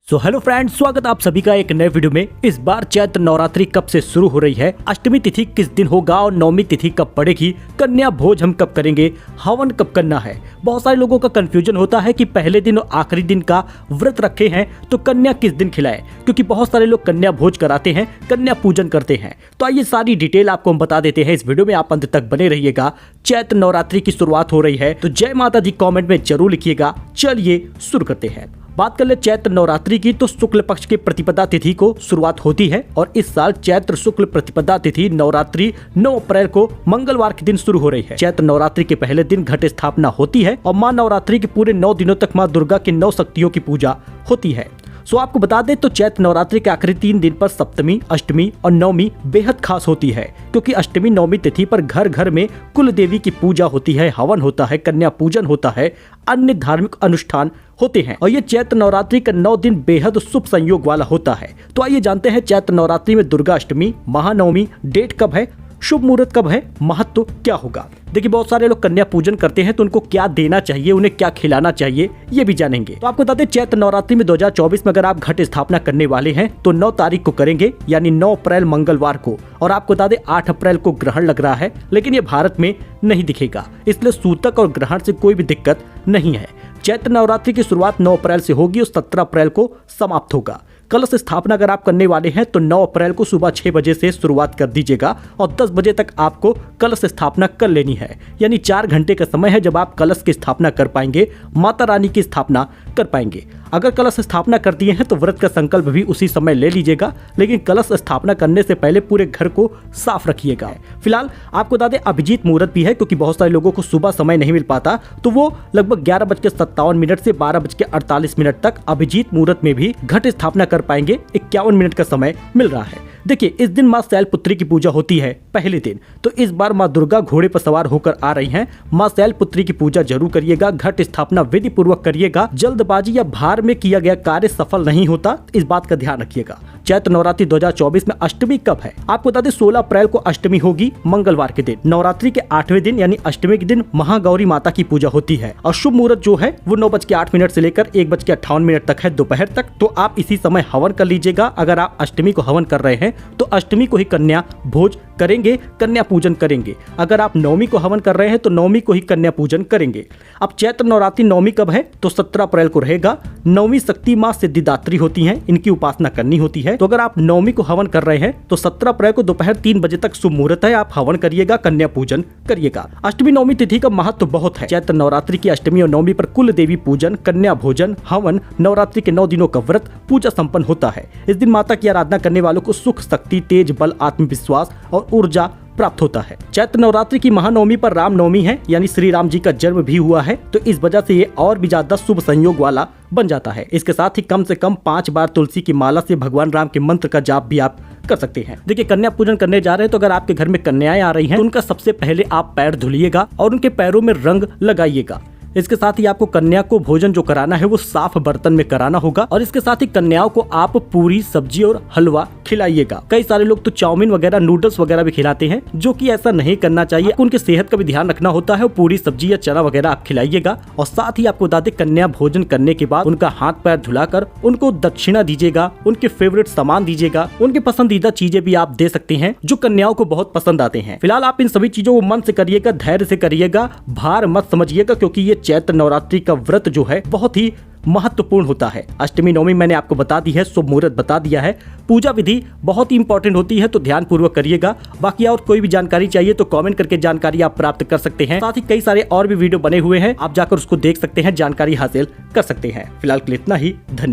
So hello friends, स्वागत आप सभी का एक नए वीडियो में। इस बार चैत्र नवरात्रि कब से शुरू हो रही है, अष्टमी तिथि किस दिन होगा और नवमी तिथि कब पड़ेगी, कन्या भोज हम कब करेंगे, हवन कब करना है। बहुत सारे लोगों का कंफ्यूजन होता है कि पहले दिन और आखिरी दिन का व्रत रखे हैं तो कन्या किस दिन खिलाए, क्योंकि बहुत सारे लोग कन्या भोज कराते हैं, कन्या पूजन करते हैं। तो आइए सारी डिटेल आपको हम बता देते हैं इस वीडियो में, आप अंत तक बने रहिएगा। चैत्र नवरात्रि की शुरुआत हो रही है तो जय माता दी कॉमेंट में जरूर लिखिएगा। चलिए शुरू करते हैं। बात कर ले चैत्र नवरात्रि की, तो शुक्ल पक्ष की प्रतिपदा तिथि को शुरुआत होती है और इस साल चैत्र शुक्ल प्रतिपदा तिथि नवरात्रि 9 अप्रैल को मंगलवार के दिन शुरू हो रही है। चैत्र नवरात्रि के पहले दिन घट स्थापना होती है और मां नवरात्रि के पूरे 9 दिनों तक मां दुर्गा की 9 शक्तियों की पूजा होती है। सो आपको बता दें तो चैत्र नवरात्रि के आखिरी 3 दिन पर सप्तमी, अष्टमी और नवमी बेहद खास होती है, क्योंकि अष्टमी नवमी तिथि पर घर घर में कुल देवी की पूजा होती है, हवन होता है, कन्या पूजन होता है, अन्य धार्मिक अनुष्ठान होते हैं और ये चैत्र नवरात्रि का 9 दिन बेहद शुभ संयोग वाला होता है। तो आइए जानते हैं चैत्र नवरात्रि में दुर्गा अष्टमी, महानवमी डेट कब है, शुभ मुहूर्त कब है, महत्व क्या होगा। देखिए बहुत सारे लोग कन्या पूजन करते हैं तो उनको क्या देना चाहिए, उन्हें क्या खिलाना चाहिए, ये भी जानेंगे। तो आपको बता दें चैत्र नवरात्रि में 2024 में अगर आप घट स्थापना करने वाले हैं तो 9 तारीख को करेंगे, यानी 9 अप्रैल मंगलवार को। और आपको बता दें 8 अप्रैल को ग्रहण लग रहा है, लेकिन ये भारत में नहीं दिखेगा, इसलिए सूतक और ग्रहण से कोई भी दिक्कत नहीं है। चैत्र नवरात्रि की शुरुआत 9 अप्रैल से होगी और 17 अप्रैल को समाप्त होगा। कलश स्थापना अगर आप करने वाले हैं तो 9 अप्रैल को सुबह 6 बजे से शुरुआत कर दीजिएगा और 10 बजे तक आपको कलश स्थापना कर लेनी है, यानी 4 घंटे का समय है जब आप कलश की स्थापना कर पाएंगे, माता रानी की स्थापना कर पाएंगे। अगर कलश स्थापना कर दिए हैं तो व्रत का संकल्प भी उसी समय ले लीजिएगा, लेकिन कलश स्थापना करने से पहले पूरे घर को साफ रखिएगा। फिलहाल आपको बता दें अभिजीत मुहूर्त भी है, क्योंकि बहुत सारे लोगों को सुबह समय नहीं मिल पाता, तो वो लगभग 11:57 से 12:48 तक अभिजीत मुहूर्त में भी घट स्थापना कर पाएंगे। 51 मिनट का समय मिल रहा है। देखिए इस दिन मां शैलपुत्री की पूजा होती है पहले दिन, तो इस बार मां दुर्गा घोड़े पर सवार होकर आ रही हैं। मां शैलपुत्री की पूजा जरूर करिएगा, घट स्थापना विधि पूर्वक करिएगा। जल्दबाजी या भार में किया गया कार्य सफल नहीं होता, इस बात का ध्यान रखिएगा। चैत्र नवरात्रि 2024 में अष्टमी कब है, आपको बता दें 16 अप्रैल को अष्टमी होगी, मंगलवार के दिन। नवरात्रि के 8वें दिन यानी अष्टमी के दिन महागौरी माता की पूजा होती है और शुभ मुहूर्त जो है वो 9:08 से लेकर 1:58 तक है, दोपहर तक। तो आप इसी समय हवन कर लीजिएगा। अगर आप अष्टमी को हवन कर रहे हैं तो अष्टमी को ही कन्या भोज करेंगे, कन्या पूजन करेंगे। अगर आप नवमी को हवन कर रहे हैं तो नवमी को ही कन्या पूजन करेंगे। अब चैत्र नवरात्रि नवमी कब है, तो 17 अप्रैल को रहेगा। नवमी शक्ति मां सिद्धिदात्री होती हैं, इनकी उपासना करनी होती है। तो अगर आप नवमी को हवन कर रहे हैं तो 17 अप्रैल को दोपहर 3 बजे तक शुभ मुहूर्त है, आप हवन करिएगा, कन्या पूजन करिएगा। अष्टमी नवमी तिथि का महत्व बहुत है। चैत्र नवरात्रि की अष्टमी और नवमी पर कुल देवी पूजन, कन्या भोजन, हवन, नवरात्रि के 9 दिनों का व्रत पूजा संपन्न होता है। इस दिन माता की आराधना करने वालों को सुख, शक्ति, तेज, बल, आत्मविश्वास और ऊर्जा प्राप्त होता है। चैत्र नवरात्रि की महानवमी पर रामनवमी है, यानी श्री राम जी का जन्म भी हुआ है, तो इस वजह से ये और भी ज्यादा शुभ संयोग वाला बन जाता है। इसके साथ ही कम से कम 5 बार तुलसी की माला से भगवान राम के मंत्र का जाप भी आप कर सकते हैं। देखिए कन्या पूजन करने जा रहे हैं तो अगर आपके घर में कन्याएं आ रही हैं तो उनका सबसे पहले आप पैर धुलिएगा और उनके पैरों में रंग लगाइएगा। इसके साथ ही आपको कन्या को भोजन जो कराना है वो साफ बर्तन में कराना होगा और इसके साथ ही कन्याओं को आप पूरी, सब्जी और हलवा खिलाइएगा। कई सारे लोग तो चाउमीन वगैरह, नूडल्स वगैरह भी खिलाते हैं, जो कि ऐसा नहीं करना चाहिए। आपको उनकी सेहत का भी ध्यान रखना होता है। पूरी सब्जी या चना वगैरह आप खिलाइएगा और साथ ही आपको बता दें कन्या भोजन करने के बाद उनका हाथ पैर धुलाकर उनको दक्षिणा दीजिएगा, उनके फेवरेट सामान दीजिएगा, उनके पसंदीदा चीजें भी आप दे सकते हैं जो कन्याओं को बहुत पसंद आते हैं। फिलहाल आप इन सभी चीजों को मन से करिएगा, धैर्य से करिएगा, भार मत समझिएगा, क्योंकि ये चैत्र नवरात्रि का व्रत जो है बहुत ही महत्वपूर्ण होता है। अष्टमी नवमी मैंने आपको बता दी है, शुभ मुहूर्त बता दिया है, पूजा विधि बहुत ही इंपॉर्टेंट होती है, तो ध्यान पूर्वक करिएगा। बाकी और कोई भी जानकारी चाहिए तो कमेंट करके जानकारी आप प्राप्त कर सकते हैं। साथ ही कई सारे और भी वीडियो बने हुए हैं, आप जाकर उसको देख सकते हैं, जानकारी हासिल कर सकते हैं। फिलहाल के लिए इतना ही, धन्यवाद।